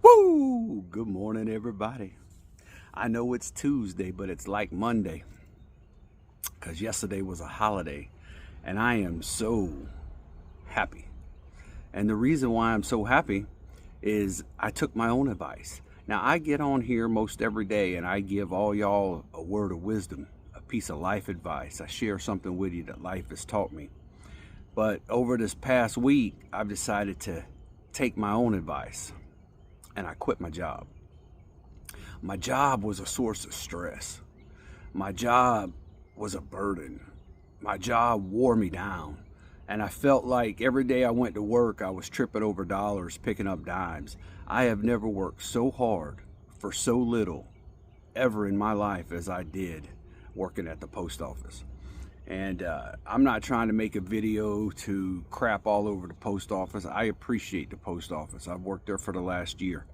Woo! Good morning, everybody. I know it's Tuesday, but it's like Monday because yesterday was a holiday, and I am so happy. And the reason why I'm so happy is I took my own advice. Now, I get on here most every day and I give all y'all a word of wisdom, a piece of life advice. I share something with you that life has taught me. But over this past week, I've decided to take my own advice and I quit my job. My job was a source of stress. My job was a burden. My job wore me down. And I felt like every day I went to work, I was tripping over dollars, picking up dimes. I have never worked so hard for so little ever in my life as I did working at the post office. And I'm not trying to make a video to crap all over the post office. I appreciate the post office. I've worked there for the last year.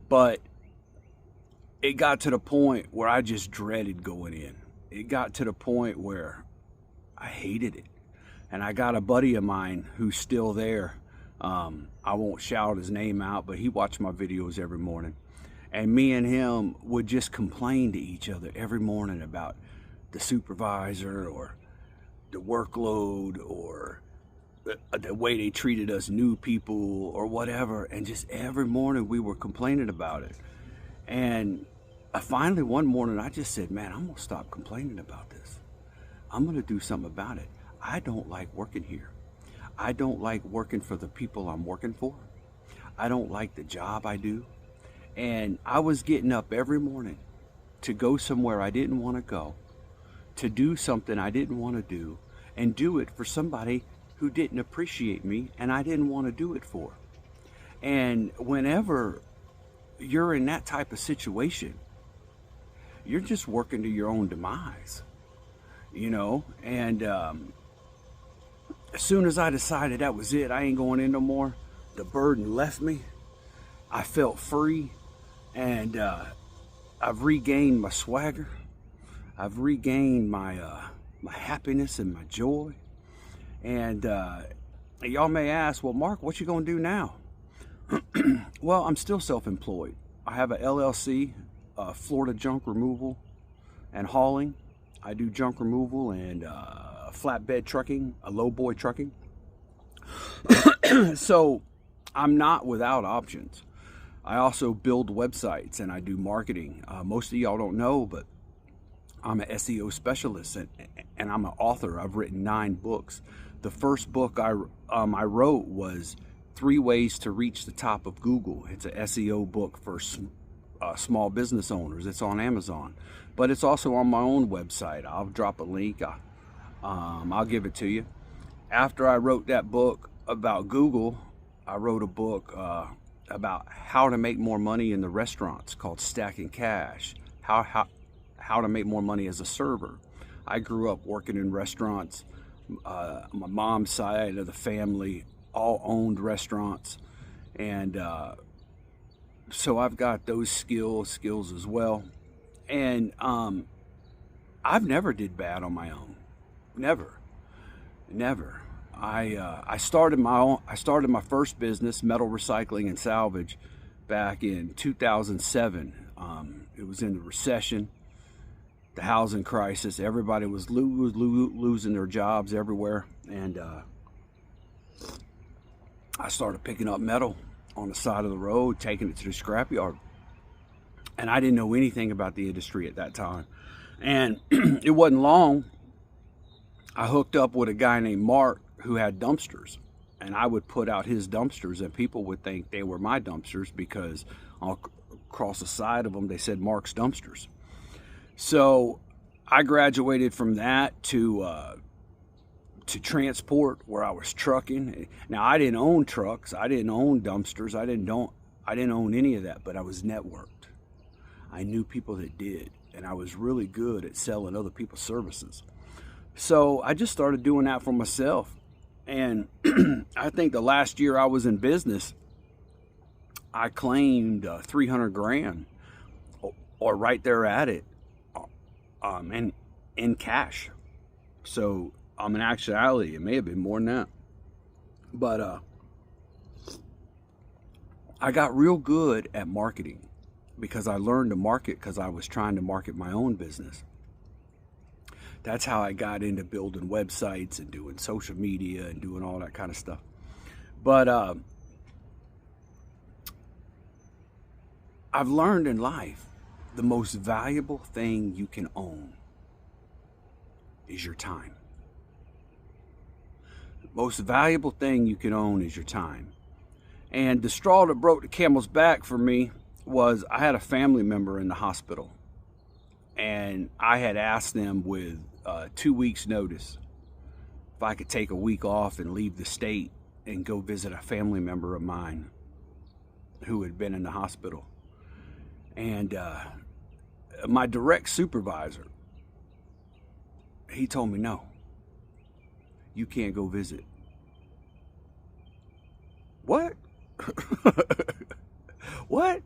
But it got to the point where I just dreaded going in. It got to the point where I hated it. And I got a buddy of mine who's still there. I won't shout his name out, but he watched my videos every morning. And me and him would just complain to each other every morning about the supervisor or the workload or the way they treated us new people or whatever. And just every morning we were complaining about it. And finally one morning I just said, man, I'm going to stop complaining about this. I'm going to do something about it. I don't like working here. I don't like working for the people I'm working for. I don't like the job I do. And I was getting up every morning to go somewhere I didn't want to go, to do something I didn't want to do, and do it for somebody who didn't appreciate me and I didn't want to do it for. And whenever you're in that type of situation, you're just working to your own demise, and as soon as I decided that was it, I ain't going in no more, the burden left me. I felt free, and I've regained my swagger. I've regained my happiness and my joy. And y'all may ask, well, Mark, what you gonna do now? Well, I'm still self-employed. I have a LLC, Florida Junk Removal and Hauling. I do junk removal and flatbed trucking, a lowboy trucking. So I'm not without options. I also build websites and I do marketing. Most of y'all don't know, but I'm an SEO specialist and I'm an author. I've written 9 books. The first book I wrote was 3 Ways to Reach the Top of Google. It's an SEO book for small business owners. It's on Amazon, but it's also on my own website. I'll drop a link. I'll give it to you. After I wrote that book about Google, I wrote a book about how to make more money in the restaurants called Stacking Cash. How to make more money as a server. I grew up working in restaurants. My mom's side of the family all owned restaurants, and so I've got those skills as well. And I've never did bad on my own. Never. I started my first business, metal recycling and salvage, back in 2007. It was in the recession, the housing crisis. Everybody was losing their jobs everywhere, and I started picking up metal on the side of the road, taking it to the scrapyard. And I didn't know anything about the industry at that time. And it wasn't long, I hooked up with a guy named Mark who had dumpsters. And I would put out his dumpsters and people would think they were my dumpsters because across the side of them they said Mark's Dumpsters. So I graduated from that to transport, where I was trucking. Now, I didn't own trucks, I didn't own dumpsters, I didn't own any of that, but I was networked. I knew people that did, and I was really good at selling other people's services. So I just started doing that for myself. And I think the last year I was in business, I claimed 300 grand or right there at it, and in cash. So in actuality, it may have been more than that. But I got real good at marketing because I learned to market because I was trying to market my own business. That's how I got into building websites and doing social media and doing all that kind of stuff. But I've learned in life the most valuable thing you can own is your time. The most valuable thing you can own is your time. And the straw that broke the camel's back for me was I had a family member in the hospital. And I had asked them with 2 weeks notice if I could take a week off and leave the state and go visit a family member of mine who had been in the hospital. And my direct supervisor, he told me, no, you can't go visit. What? What?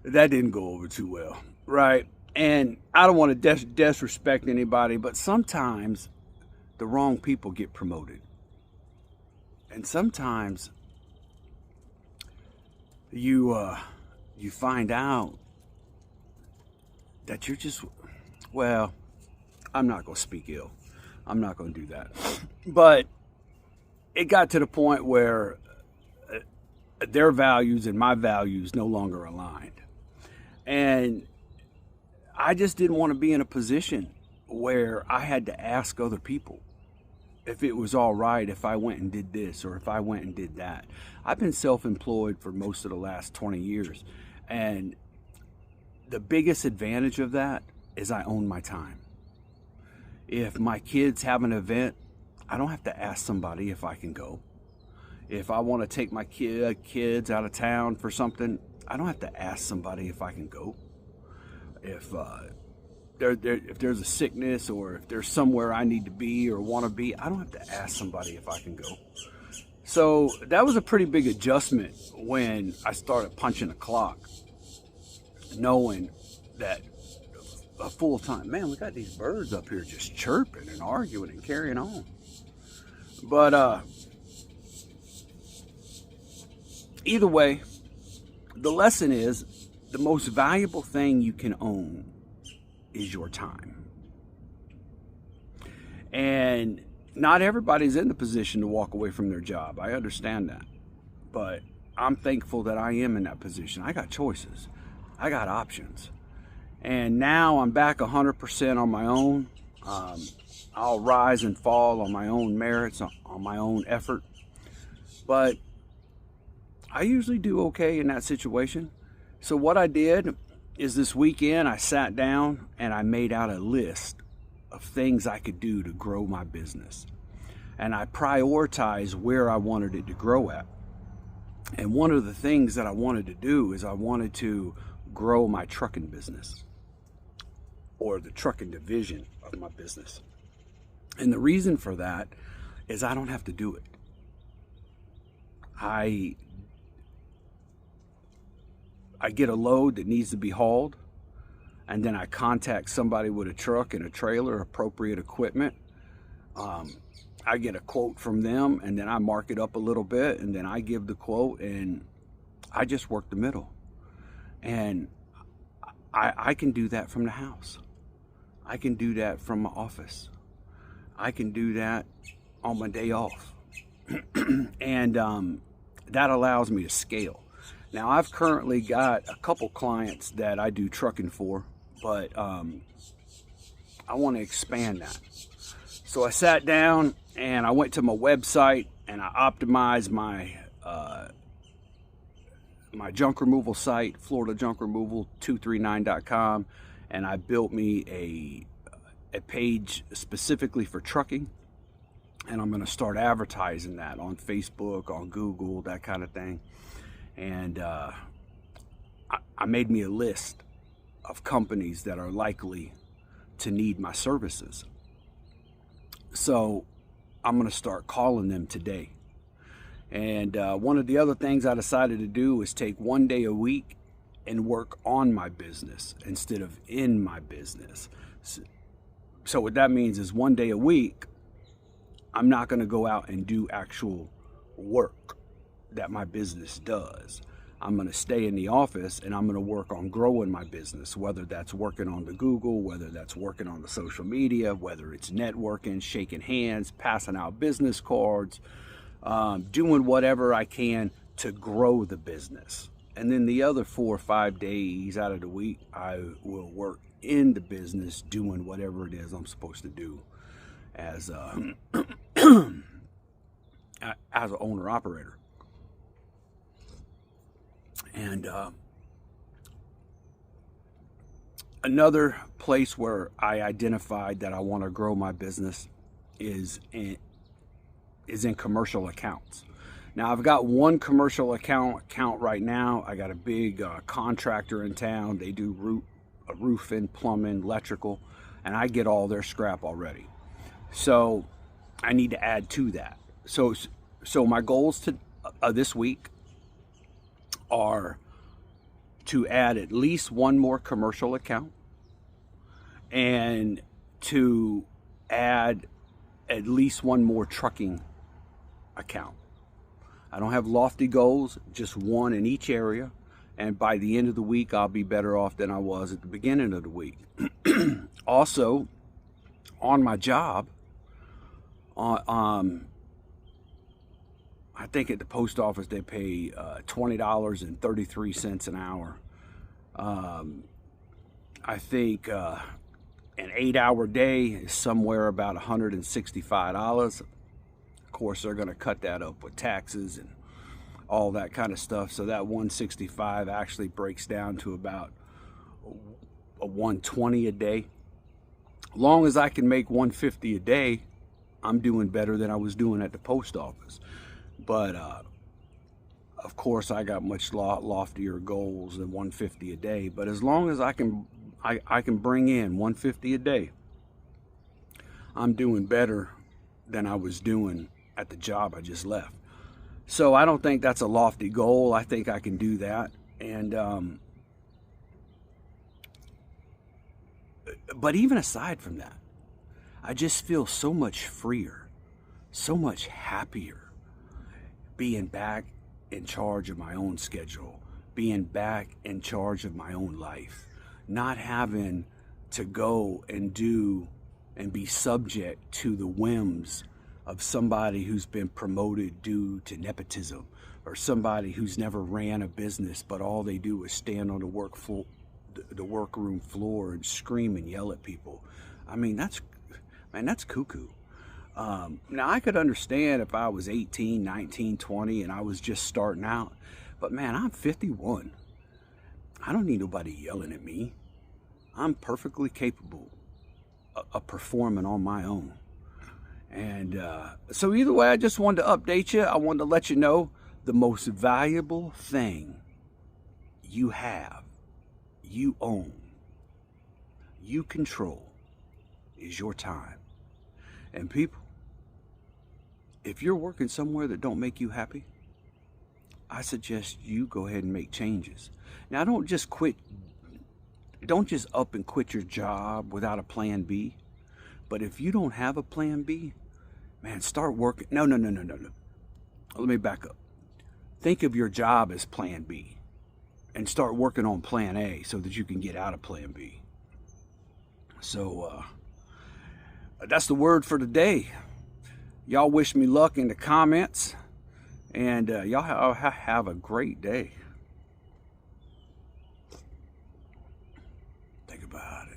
That didn't go over too well, right? And I don't want to disrespect anybody, but sometimes the wrong people get promoted. And sometimes you find out that you're just, well, I'm not going to speak ill. I'm not going to do that. But it got to the point where their values and my values no longer aligned. And I just didn't want to be in a position where I had to ask other people if it was all right if I went and did this or if I went and did that. I've been self-employed for most of the last 20 years. And the biggest advantage of that is I own my time. If my kids have an event, I don't have to ask somebody if I can go. If I want to take my kids out of town for something, I don't have to ask somebody if I can go. If there's a sickness or if there's somewhere I need to be or want to be, I don't have to ask somebody if I can go. So that was a pretty big adjustment when I started punching a clock, knowing that a full time, man, we got these birds up here just chirping and arguing and carrying on. But either way, the lesson is the most valuable thing you can own is your time. And not everybody's in the position to walk away from their job. I understand that. But I'm thankful that I am in that position. I got choices. I got options. And now I'm back 100% on my own. I'll rise and fall on my own merits, on my own effort. But I usually do okay in that situation. So what I did is this weekend I sat down and I made out a list of things I could do to grow my business. And I prioritized where I wanted it to grow at. And one of the things that I wanted to do is I wanted to grow my trucking business, or the trucking division of my business. And the reason for that is I don't have to do it. I get a load that needs to be hauled, and then I contact somebody with a truck and a trailer, appropriate equipment. I get a quote from them, and then I mark it up a little bit, and then I give the quote, and I just work the middle. And I can do that from the house. I can do that from my office. I can do that on my day off. And that allows me to scale. Now, I've currently got a couple clients that I do trucking for, but I want to expand that. So I sat down and I went to my website and I optimized my my junk removal site, Florida Junk Removal 239.com, and I built me a page specifically for trucking, and I'm going to start advertising that on Facebook, on Google, that kind of thing. And I made me a list of companies that are likely to need my services. So I'm going to start calling them today. And one of the other things I decided to do is take one day a week and work on my business instead of in my business. So what that means is one day a week, I'm not going to go out and do actual work. that my business does. I'm going to stay in the office and I'm going to work on growing my business, whether that's working on the Google, whether that's working on the social media, whether it's networking, shaking hands, passing out business cards, doing whatever I can to grow the business. And then the other 4 or 5 days out of the week, I will work in the business doing whatever it is I'm supposed to do as an owner operator. And another place where I identified that I want to grow my business is in commercial accounts. Now, I've got one commercial account right now. I got a big contractor in town. They do roofing, plumbing, electrical, and I get all their scrap already. So I need to add to that. So my goals to this week are to add at least one more commercial account and to add at least one more trucking account. I don't have lofty goals, just one in each area. And by the end of the week, I'll be better off than I was at the beginning of the week. Also, on my job, I think at the post office they pay $20.33 an hour. I think an 8-hour day is somewhere about $165. Of course, they're going to cut that up with taxes and all that kind of stuff. So that 165 actually breaks down to about a 120 a day. Long as I can make 150 a day, I'm doing better than I was doing at the post office. But of course, I got much loftier goals than 150 a day. But as long as I can bring in 150 a day, I'm doing better than I was doing at the job I just left. So I don't think that's a lofty goal. I think I can do that. And but even aside from that, I just feel so much freer, so much happier being back in charge of my own schedule, being back in charge of my own life, not having to go and do and be subject to the whims of somebody who's been promoted due to nepotism, or somebody who's never ran a business, but all they do is stand on the workroom floor and scream and yell at people. I mean, that's cuckoo. Now, I could understand if I was 18, 19, 20, and I was just starting out. But man, I'm 51. I don't need nobody yelling at me. I'm perfectly capable of performing on my own. And so either way, I just wanted to update you. I wanted to let you know the most valuable thing you have, you own, you control is your time. And people, if you're working somewhere that don't make you happy, I suggest you go ahead and make changes. Now, don't just up and quit your job without a plan B. But if you don't have a plan B, man, start working. No. Let me back up. Think of your job as plan B and start working on plan A so that you can get out of plan B. So that's the word for today. Y'all wish me luck in the comments, and y'all have a great day. Think about it.